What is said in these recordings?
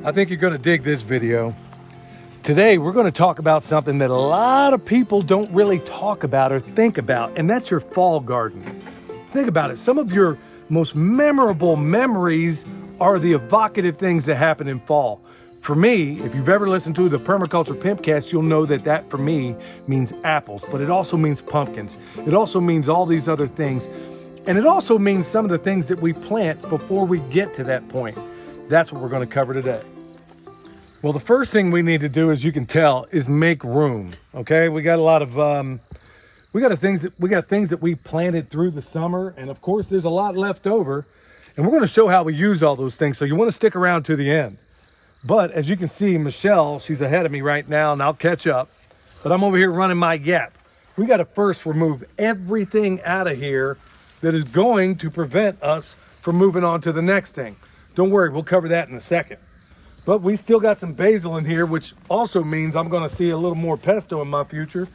I think you're going to dig this video. Today, we're going to talk about something that a lot of people don't really talk about or think about, and that's your fall garden. Think about it. Some of your most memorable memories are the evocative things that happen in fall. For me, if you've ever listened to the Permaculture Pimpcast, you'll know that that for me means apples, but it also means pumpkins. It also means all these other things. And it also means some of the things that we plant before we get to that point. That's what we're going to cover today. Well, the first thing we need to do, as you can tell, is make room. Okay, we got a lot of things that we planted through the summer, and of course, there's a lot left over, and we're going to show how we use all those things. So you want to stick around to the end. But as you can see, Michelle, she's ahead of me right now, and I'll catch up. But I'm over here running my gap. We got to first remove everything out of here that is going to prevent us from moving on to the next thing. Don't worry, we'll cover that in a second. But we still got some basil in here, which also means I'm going to see a little more pesto in my future.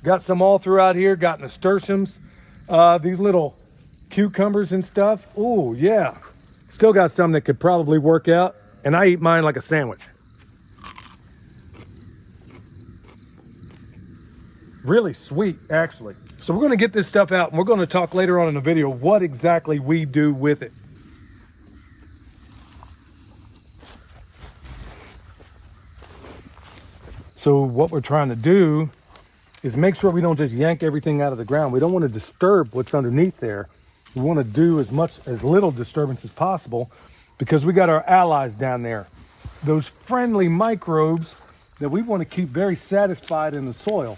Got some all throughout here, got nasturtiums, these little cucumbers and stuff. Oh yeah, still got some that could probably work out. And I eat mine like a sandwich. Really sweet, actually. So we're gonna get this stuff out, and we're gonna talk later on in the video what exactly we do with it. So what we're trying to do is make sure we don't just yank everything out of the ground. We don't want to disturb what's underneath there. We want to do as little disturbance as possible, because we got our allies down there, those friendly microbes that we want to keep very satisfied in the soil.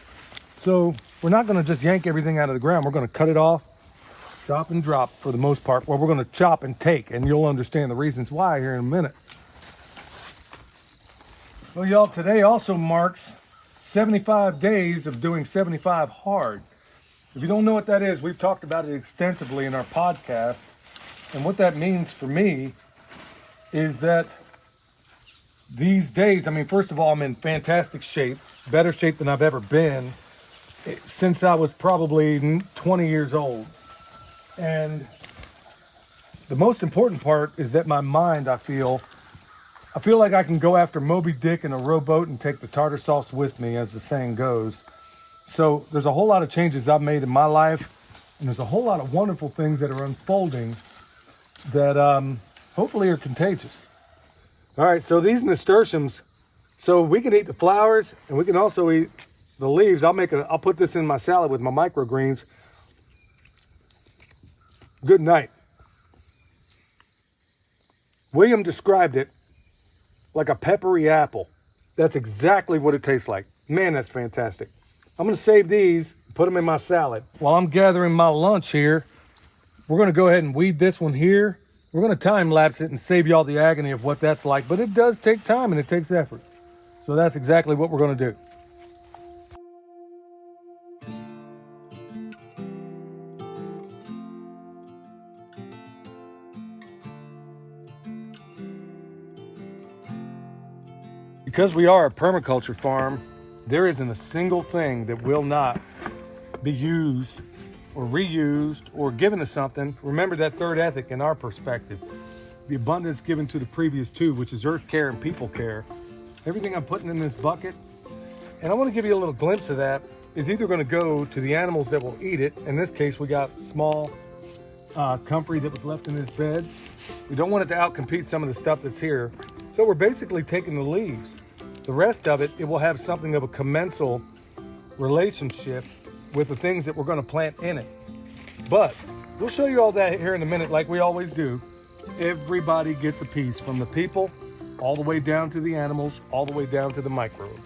So we're not going to just yank everything out of the ground. We're going to cut it off, chop and drop for the most part, or we're going to chop and take, and you'll understand the reasons why here in a minute. Well, y'all, today also marks 75 days of doing 75 hard. If you don't know what that is, we've talked about it extensively in our podcast, and what that means for me is that these days, I mean, first of all, I'm in fantastic shape, better shape than I've ever been since I was probably 20 years old. And the most important part is that my mind, I feel like I can go after Moby Dick in a rowboat and take the tartar sauce with me, as the saying goes. So there's a whole lot of changes I've made in my life, and there's a whole lot of wonderful things that are unfolding that hopefully are contagious. All right, so these nasturtiums, so we can eat the flowers and we can also eat the leaves. I'll put this in my salad with my microgreens. Good night. William described it like a peppery apple. That's exactly what it tastes like. Man, that's fantastic. I'm gonna save these, put them in my salad. While I'm gathering my lunch here, we're gonna go ahead and weed this one here. We're gonna time lapse it and save you all the agony of what that's like, but it does take time and it takes effort. So that's exactly what we're gonna do. Because we are a permaculture farm, there isn't a single thing that will not be used or reused or given to something. Remember that third ethic in our perspective, the abundance given to the previous two, which is earth care and people care. Everything I'm putting in this bucket, and I want to give you a little glimpse of that, is either going to go to the animals that will eat it. In this case, we got small comfrey that was left in this bed. We don't want it to outcompete some of the stuff that's here. So we're basically taking the leaves. The rest of it, it will have something of a commensal relationship with the things that we're going to plant in it. But we'll show you all that here in a minute, like we always do. Everybody gets a piece, from the people all the way down to the animals, all the way down to the microbes.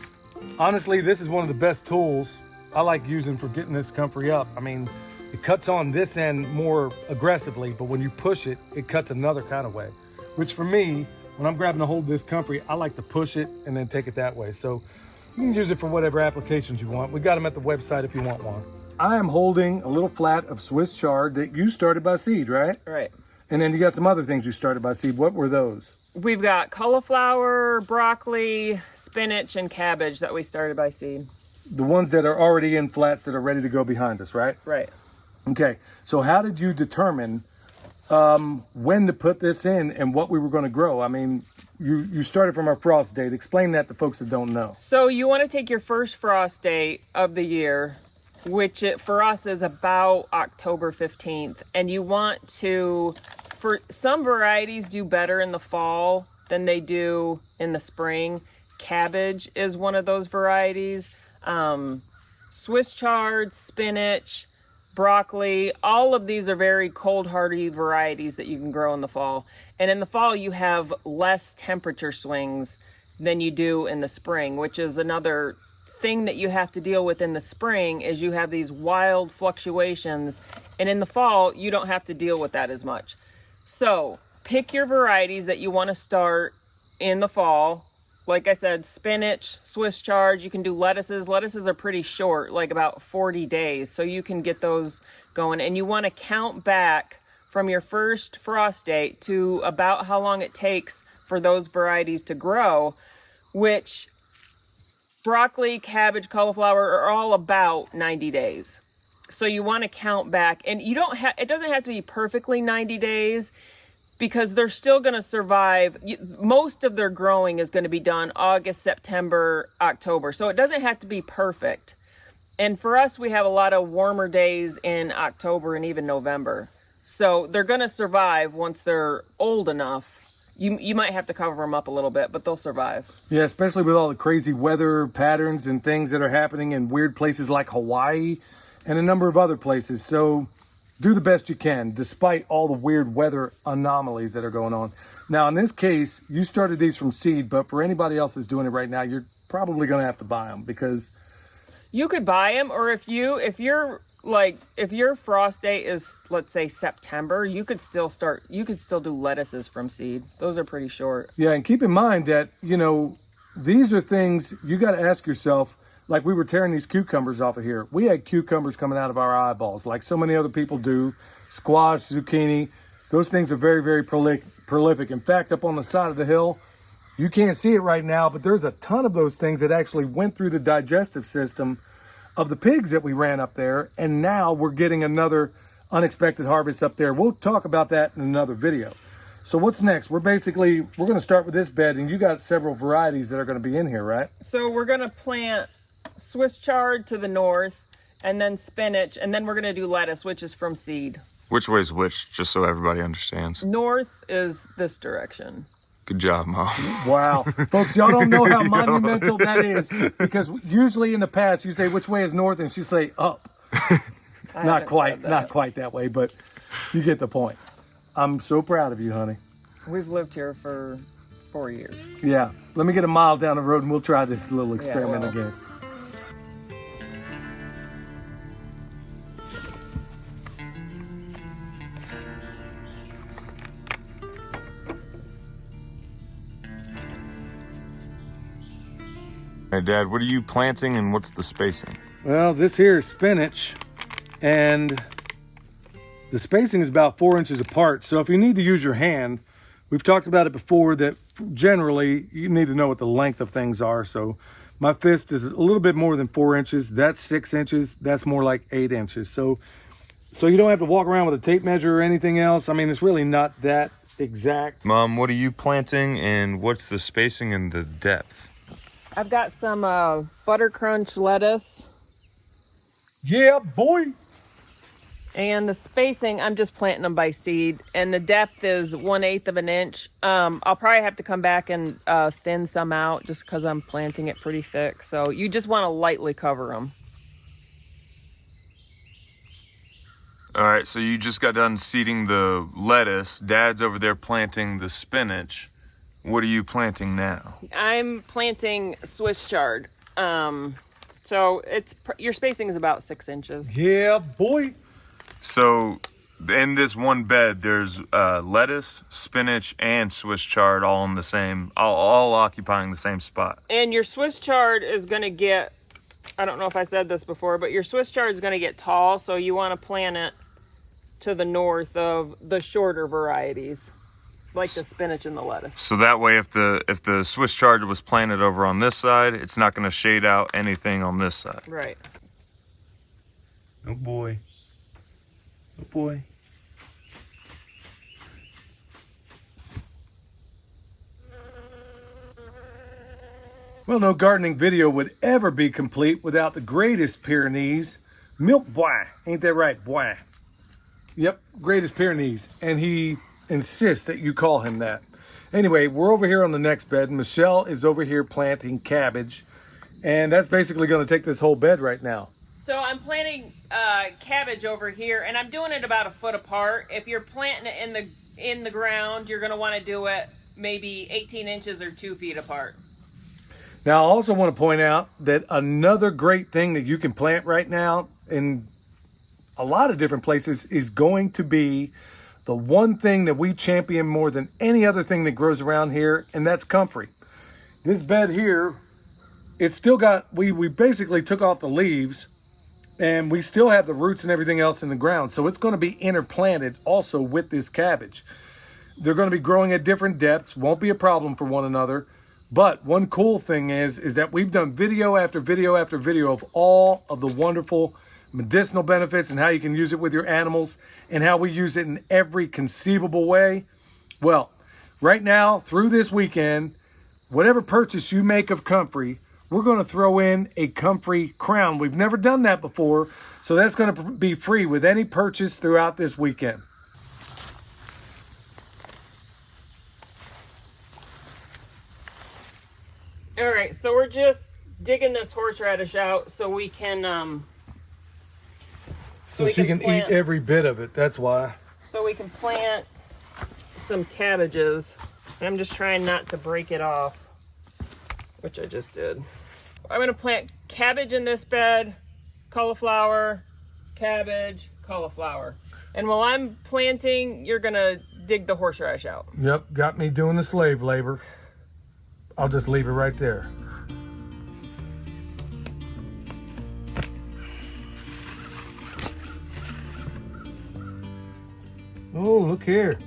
Honestly, this is one of the best tools I like using for getting this comfrey up. I mean, it cuts on this end more aggressively, but when you push it, it cuts another kind of way, which for me, when I'm grabbing a hold of this comfrey, I like to push it and then take it that way. So you can use it for whatever applications you want. We got them at the website if you want one. I am holding a little flat of Swiss chard that you started by seed, right? Right. And then you got some other things you started by seed. What were those? We've got cauliflower, broccoli, spinach, and cabbage that we started by seed. The ones that are already in flats that are ready to go behind us, right? Right. Okay, so how did you determine when to put this in and what we were going to grow? I mean, you started from our frost date. Explain that to folks that don't know. So you want to take your first frost date of the year, which for us is about October 15th. And you want to, for some varieties do better in the fall than they do in the spring. Cabbage is one of those varieties. Swiss chard, spinach, broccoli, all of these are very cold hardy varieties that you can grow in the fall. And in the fall you have less temperature swings than you do in the spring, which is another thing that you have to deal with in the spring is you have these wild fluctuations, and in the fall you don't have to deal with that as much. So pick your varieties that you want to start in the fall. Like I said, spinach, Swiss chard, you can do lettuces. Lettuces are pretty short, like about 40 days, so you can get those going. And you want to count back from your first frost date to about how long it takes for those varieties to grow, which broccoli, cabbage, cauliflower are all about 90 days. So you want to count back, and you don't have, it doesn't have to be perfectly 90 days because they're still going to survive. Most of their growing is going to be done August, September, October. So it doesn't have to be perfect. And for us, we have a lot of warmer days in October and even November. So they're going to survive once they're old enough. You might have to cover them up a little bit, but they'll survive. Yeah, especially with all the crazy weather patterns and things that are happening in weird places like Hawaii and a number of other places. So do the best you can, despite all the weird weather anomalies that are going on. Now, in this case, you started these from seed, but for anybody else that's doing it right now, you're probably going to have to buy them because you could buy them, or if your frost date is, let's say, September, you could still do lettuces from seed. Those are pretty short. Yeah, and keep in mind that, these are things you got to ask yourself. Like we were tearing these cucumbers off of here. We had cucumbers coming out of our eyeballs, like so many other people do. Squash, zucchini, those things are very, very prolific. In fact, up on the side of the hill, you can't see it right now, but there's a ton of those things that actually went through the digestive system of the pigs that we ran up there. And now we're getting another unexpected harvest up there. We'll talk about that in another video. So what's next? We're going to start with this bed, and you got several varieties that are going to be in here, right? So we're going to plant Swiss chard to the north, and then spinach, and then we're going to do lettuce, which is from seed. Which way is which, just so everybody understands? North is this direction. Good job, Mom. Wow. Folks, y'all don't know how monumental that is, because usually in the past you say which way is north and she say up. Not quite that way, but you get the point. I'm so proud of you, honey. We've lived here for 4 years. Yeah. Let me get a mile down the road and we'll try this little experiment again. Hey, Dad, what are you planting and what's the spacing? Well, this here is spinach, and the spacing is about 4 inches apart. So if you need to use your hand, we've talked about it before that generally you need to know what the length of things are. So my fist is a little bit more than 4 inches. That's 6 inches. That's more like 8 inches. So you don't have to walk around with a tape measure or anything else. I mean, it's really not that exact. Mom, what are you planting and what's the spacing and the depth? I've got some butter crunch lettuce. Yeah, boy. And the spacing, I'm just planting them by seed. And the depth is 1/8 of an inch. I'll probably have to come back and thin some out just because I'm planting it pretty thick. So you just want to lightly cover them. All right, so you just got done seeding the lettuce. Dad's over there planting the spinach. What are you planting now? I'm planting Swiss chard. So your spacing is about 6 inches. Yeah, boy. So in this one bed, there's lettuce, spinach, and Swiss chard all in the same, all occupying the same spot. And your Swiss chard is going to get, I don't know if I said this before, but your Swiss chard is going to get tall. So you want to plant it to the north of the shorter varieties, like the spinach and the lettuce. So that way, if the Swiss chard was planted over on this side, it's not going to shade out anything on this side. Right. Oh boy. Oh boy. Well, no gardening video would ever be complete without the greatest Pyrenees, Milk Boy. Ain't that right, boy? Yep, greatest Pyrenees. And he insists that you call him that. Anyway, we're over here on the next bed, and Michelle is over here planting cabbage. And that's basically going to take this whole bed right now. So I'm planting cabbage over here, and I'm doing it about a foot apart. If you're planting it in the ground, you're going to want to do it maybe 18 inches or 2 feet apart. Now, I also want to point out that another great thing that you can plant right now in a lot of different places is going to be the one thing that we champion more than any other thing that grows around here, and that's comfrey. This bed here, it's still got, we basically took off the leaves, and we still have the roots and everything else in the ground. So it's going to be interplanted also with this cabbage. They're going to be growing at different depths, won't be a problem for one another. But one cool thing is that we've done video after video after video of all of the wonderful medicinal benefits and how you can use it with your animals and how we use it in every conceivable way. Well, right now, through this weekend, whatever purchase you make of comfrey, we're going to throw in a comfrey crown. We've never done that before, so that's going to be free with any purchase throughout this weekend. All right, so we're just digging this horseradish out so we can So she can eat every bit of it, that's why. So we can plant some cabbages. And I'm just trying not to break it off, which I just did. I'm gonna plant cabbage in this bed, cauliflower, cabbage, cauliflower. And while I'm planting, you're gonna dig the horseradish out. Yep, got me doing the slave labor. I'll just leave it right there. Oh, look here.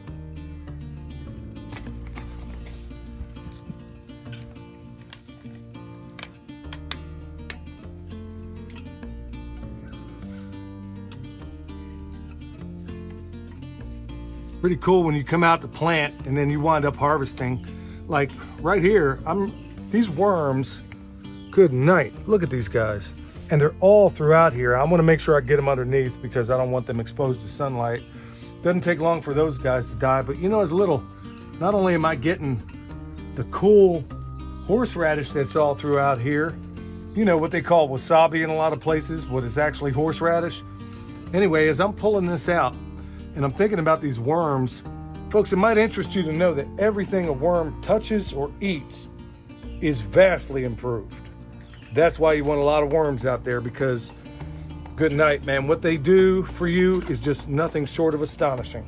Pretty cool when you come out to plant and then you wind up harvesting. Like right here, these worms, good night. Look at these guys. And they're all throughout here. I want to make sure I get them underneath because I don't want them exposed to sunlight. Doesn't take long for those guys to die, but you know, as a little, not only am I getting the cool horseradish that's all throughout here, you know, what they call wasabi in a lot of places, what is actually horseradish. Anyway, as I'm pulling this out and I'm thinking about these worms, folks, it might interest you to know that everything a worm touches or eats is vastly improved. That's why you want a lot of worms out there, because good night, man. What they do for you is just nothing short of astonishing.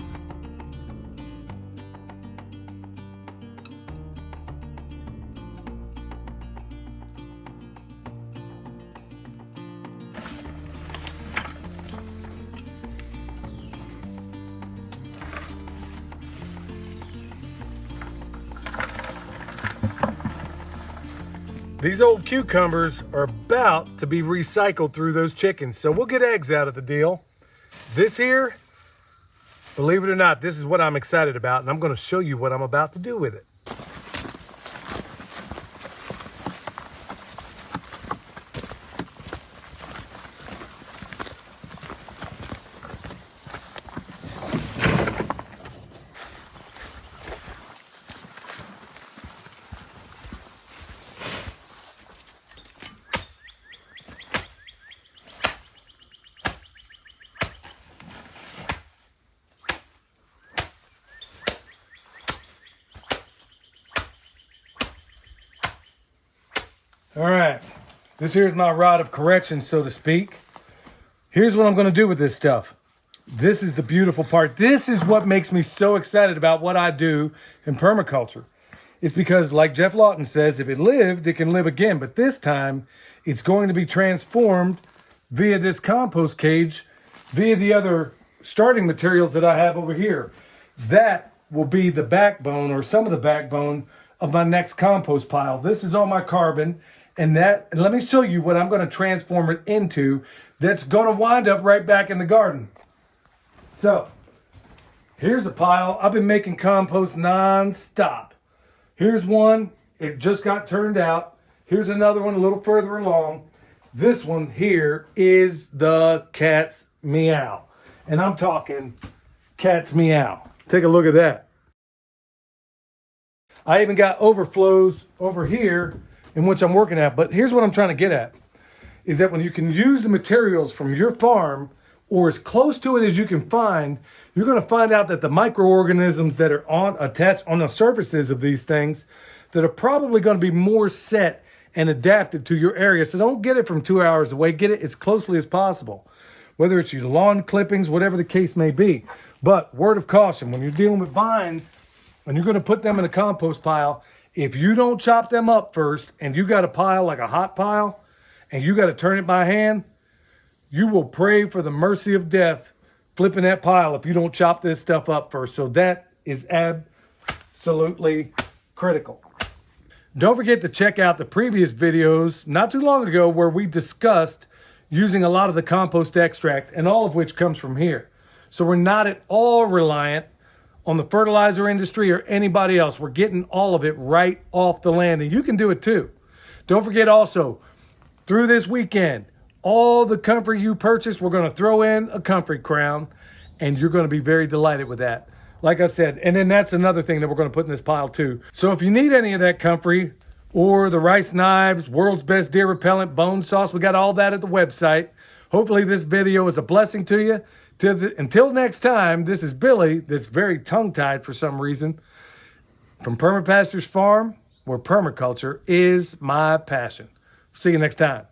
These old cucumbers are about to be recycled through those chickens, so we'll get eggs out of the deal. This here, believe it or not, this is what I'm excited about, and I'm going to show you what I'm about to do with it. All right, this here's my rod of correction, so to speak. Here's what I'm gonna do with this stuff. This is the beautiful part. This is what makes me so excited about what I do in permaculture. It's because, like Jeff Lawton says, if it lived, it can live again. But this time, it's going to be transformed via this compost cage, via the other starting materials that I have over here. That will be the backbone, or some of the backbone, of my next compost pile. This is all my carbon. And let me show you what I'm going to transform it into that's going to wind up right back in the garden. So, here's a pile. I've been making compost non-stop. Here's one. It just got turned out. Here's another one a little further along. This one here is the cat's meow. And I'm talking cat's meow. Take a look at that. I even got overflows over here in which I'm working at. But here's what I'm trying to get at, is that when you can use the materials from your farm or as close to it as you can find, you're going to find out that the microorganisms that are attached on the surfaces of these things that are probably going to be more set and adapted to your area. So don't get it from 2 hours away. Get it as closely as possible, whether it's your lawn clippings, whatever the case may be. But word of caution, when you're dealing with vines and you're going to put them in a compost pile, if you don't chop them up first and you got a pile like a hot pile and you got to turn it by hand, you will pray for the mercy of death flipping that pile if you don't chop this stuff up first. So that is absolutely critical. Don't forget to check out the previous videos not too long ago where we discussed using a lot of the compost extract, and all of which comes from here. So we're not at all reliant on the fertilizer industry or anybody else. We're getting all of it right off the land, and you can do it too. Don't forget also, through this weekend, all the comfrey you purchase, we're going to throw in a comfrey crown, and you're going to be very delighted with that. Like I said, and then that's another thing that we're going to put in this pile too. So if you need any of that comfrey or the rice knives, world's best deer repellent, bone sauce, we got all that at the website. Hopefully this video is a blessing to you. Until next time, this is Billy, that's very tongue-tied for some reason, from Perma Pastures Farm, where permaculture is my passion. See you next time.